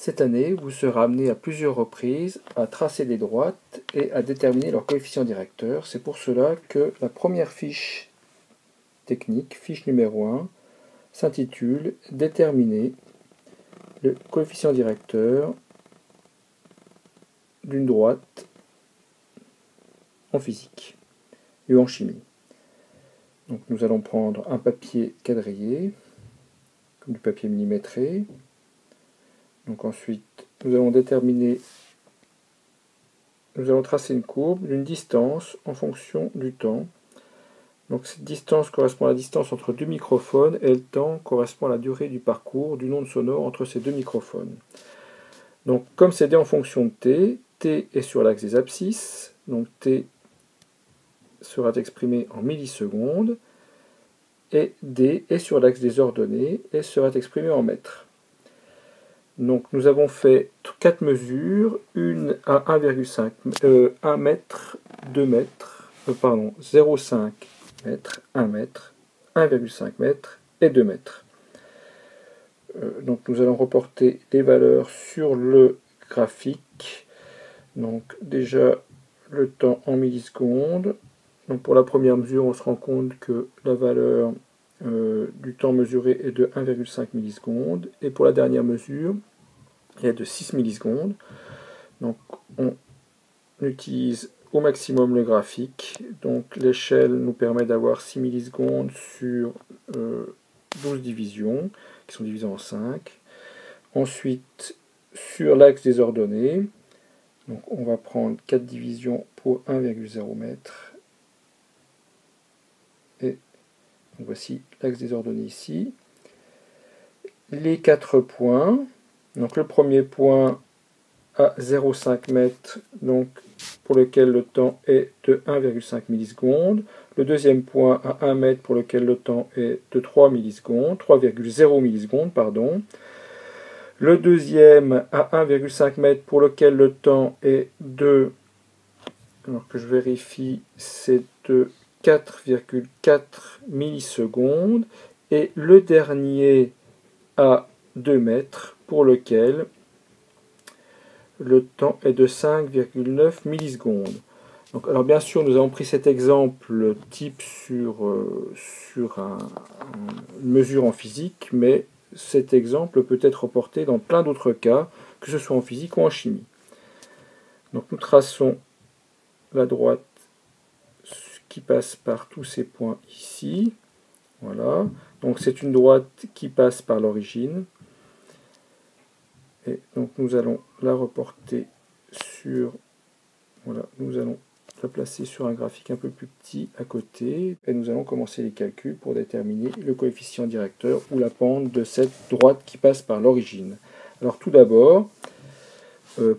Cette année, vous serez amené à plusieurs reprises à tracer des droites et à déterminer leur coefficient directeur. C'est pour cela que la première fiche technique, fiche numéro 1, s'intitule « Déterminer le coefficient directeur d'une droite en physique et en chimie ». Donc nous allons prendre un papier quadrillé, comme du papier millimétré. Donc ensuite, nous allons tracer une courbe d'une distance en fonction du temps. Donc cette distance correspond à la distance entre deux microphones et le temps correspond à la durée du parcours d'une onde sonore entre ces deux microphones. Donc comme c'est d en fonction de t, t est sur l'axe des abscisses, donc t sera exprimé en millisecondes, et d est sur l'axe des ordonnées et sera exprimé en mètres. Donc nous avons fait 4 mesures, une à 1 mètre, 2 mètres, 0,5 mètre, 1 mètre, 1,5 mètre et 2 mètres. Donc nous allons reporter les valeurs sur le graphique. Donc déjà le temps en millisecondes. Donc pour la première mesure, on se rend compte que la valeur du temps mesuré est de 1,5 millisecondes. Et pour la dernière mesure, il est de 6 millisecondes. Donc on utilise au maximum le graphique. Donc l'échelle nous permet d'avoir 6 millisecondes sur 12 divisions, qui sont divisées en 5. Ensuite, sur l'axe des ordonnées, donc on va prendre 4 divisions pour 1,0 mètre. Et voici l'axe des ordonnées ici. Les 4 points. Donc le premier point à 0,5 mètres, donc pour lequel le temps est de 1,5 millisecondes. Le deuxième point à 1 mètre pour lequel le temps est de 3,0 millisecondes. Pardon. Le deuxième à 1,5 mètres pour lequel le temps est de, alors que je vérifie, c'est de 4,4 millisecondes. Et le dernier à 2 mètres pour lequel le temps est de 5,9 millisecondes. Donc, alors bien sûr, nous avons pris cet exemple type sur une mesure en physique, mais cet exemple peut être reporté dans plein d'autres cas, que ce soit en physique ou en chimie. Donc nous traçons la droite qui passe par tous ces points ici. Voilà. Donc c'est une droite qui passe par l'origine. Et donc nous allons la reporter sur, voilà, nous allons la placer sur un graphique un peu plus petit à côté. Et nous allons commencer les calculs pour déterminer le coefficient directeur ou la pente de cette droite qui passe par l'origine. Alors tout d'abord,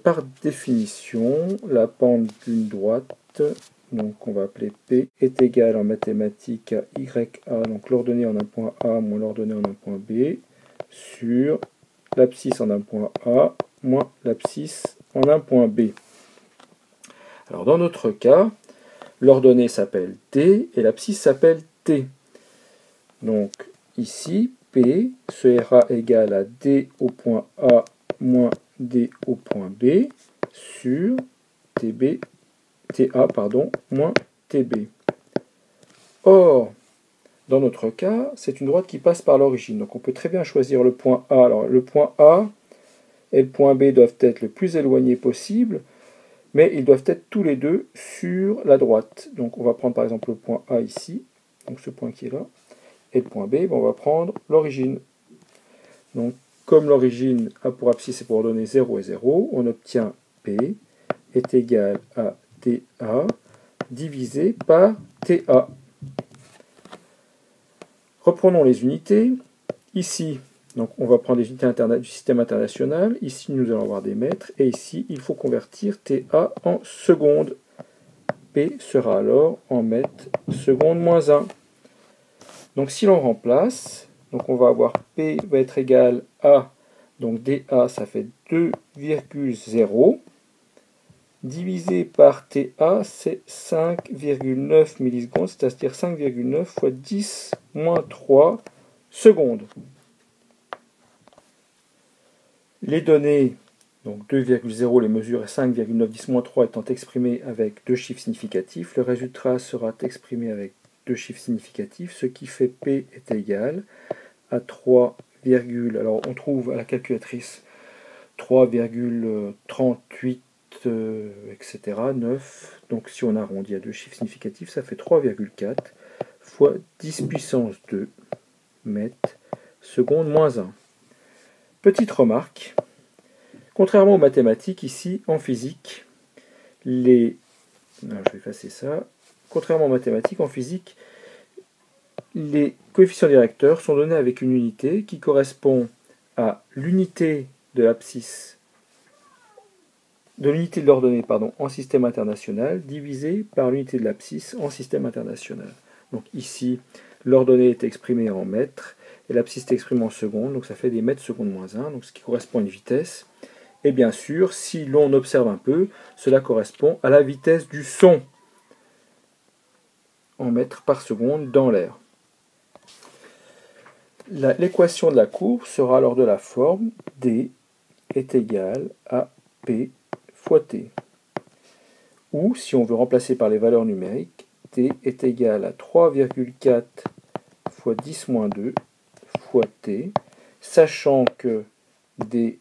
par définition, la pente d'une droite, donc on va appeler P, est égale en mathématiques à YA, donc l'ordonnée en un point A moins l'ordonnée en un point B, sur l'abscisse en un point A moins l'abscisse en un point B. Alors dans notre cas, l'ordonnée s'appelle D et l'abscisse s'appelle T. Donc ici, P sera égal à D au point A moins D au point B sur TA moins TB. Or, dans notre cas, c'est une droite qui passe par l'origine. Donc on peut très bien choisir le point A. Alors le point A et le point B doivent être le plus éloignés possible, mais ils doivent être tous les deux sur la droite. Donc on va prendre par exemple le point A ici, donc ce point qui est là, et le point B, on va prendre l'origine. Donc comme l'origine a pour abscisse et pour ordonnée 0 et 0, on obtient P est égal à TA divisé par TA. Reprenons les unités. Ici, donc on va prendre les unités du système international. Ici, nous allons avoir des mètres. Et ici, il faut convertir TA en secondes. P sera alors en mètres secondes moins 1. Donc si l'on remplace, donc on va avoir P va être égal à, donc DA, ça fait 2,0. Divisé par TA, c'est 5,9 millisecondes, c'est-à-dire 5,9 fois 10 moins 3 secondes. Les données, donc 2,0 les mesures et 5,910-3 étant exprimées avec deux chiffres significatifs, le résultat sera exprimé avec deux chiffres significatifs, ce qui fait P est égal à 3, alors on trouve à la calculatrice 3,38, etc., 9. Donc si on arrondit à deux chiffres significatifs, ça fait 3,4 fois 10 puissance 2 mètres secondes moins 1. Petite remarque, contrairement aux mathématiques, ici en physique, je vais effacer ça. Contrairement aux mathématiques, en physique, les coefficients directeurs sont donnés avec une unité qui correspond à l'unité de l'abscisse, de l'unité de l'ordonnée en système international divisé par l'unité de l'abscisse en système international. Donc ici, l'ordonnée est exprimée en mètres et l'abscisse est exprimée en secondes, donc ça fait des mètres secondes moins 1, donc ce qui correspond à une vitesse. Et bien sûr, si l'on observe un peu, cela correspond à la vitesse du son en mètres par seconde dans l'air. L'équation de la courbe sera alors de la forme D est égal à P fois T. Ou, si on veut remplacer par les valeurs numériques, T est égal à 3,4 fois 10 moins 2 fois T, sachant que D,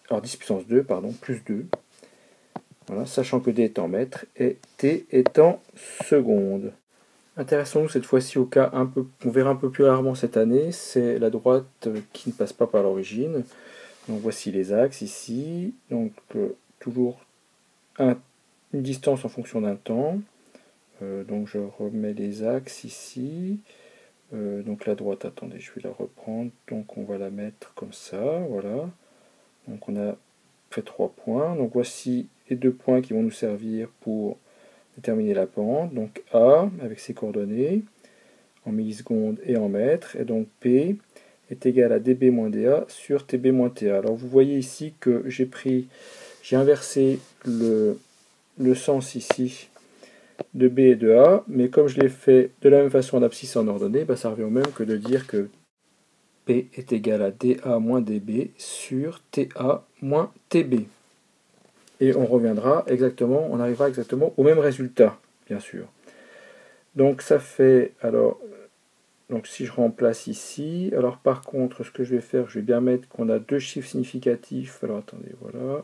alors 10 puissance 2, plus 2, voilà, sachant que D est en mètres et T est en secondes. Intéressons-nous cette fois-ci au cas qu'on verra un peu plus rarement cette année, c'est la droite qui ne passe pas par l'origine. Donc voici les axes ici, donc toujours une distance en fonction d'un temps. Donc je remets les axes ici. Donc la droite, attendez, je vais la reprendre. Donc on va la mettre comme ça, voilà. Donc on a fait 3 points. Donc voici les 2 points qui vont nous servir pour déterminer la pente. Donc A avec ses coordonnées en millisecondes et en mètres. Et donc P est égal à dB moins dA sur TB moins TA. Alors vous voyez ici que j'ai inversé le sens ici de B et de A, mais comme je l'ai fait de la même façon en abscisse et en ordonnée, ça revient au même que de dire que P est égal à dA moins dB sur TA moins TB. Et on arrivera exactement au même résultat, bien sûr. Donc ça fait, alors, donc si je remplace ici, alors par contre, ce que je vais faire, je vais bien mettre qu'on a deux chiffres significatifs. Alors attendez, voilà.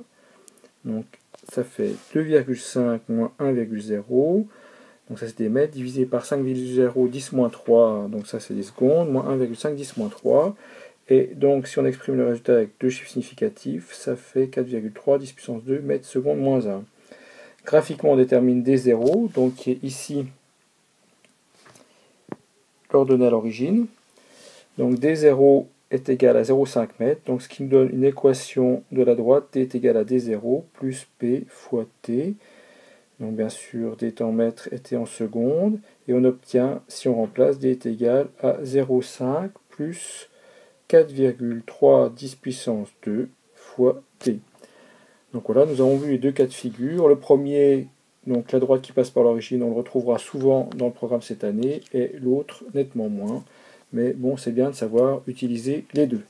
Donc ça fait 2,5 moins 1,0. Donc ça c'est des mètres, divisé par 5,0, 10 moins 3, donc ça c'est des secondes, moins 1,5, 10 moins 3. Et donc si on exprime le résultat avec deux chiffres significatifs, ça fait 4,3, 10 puissance 2, mètres secondes moins 1. Graphiquement on détermine D0, donc qui est ici l'ordonnée à l'origine. Donc D0 est égal à 0,5 mètres, donc ce qui nous donne une équation de la droite, D est égal à D0 plus P fois T. Donc bien sûr, D est en mètres et T en secondes. Et on obtient, si on remplace, D est égal à 0,5 plus 4,3 10 puissance 2 fois T. Donc voilà, nous avons vu les deux cas de figure. Le premier, donc la droite qui passe par l'origine, on le retrouvera souvent dans le programme cette année, et l'autre nettement moins. Mais bon, c'est bien de savoir utiliser les deux.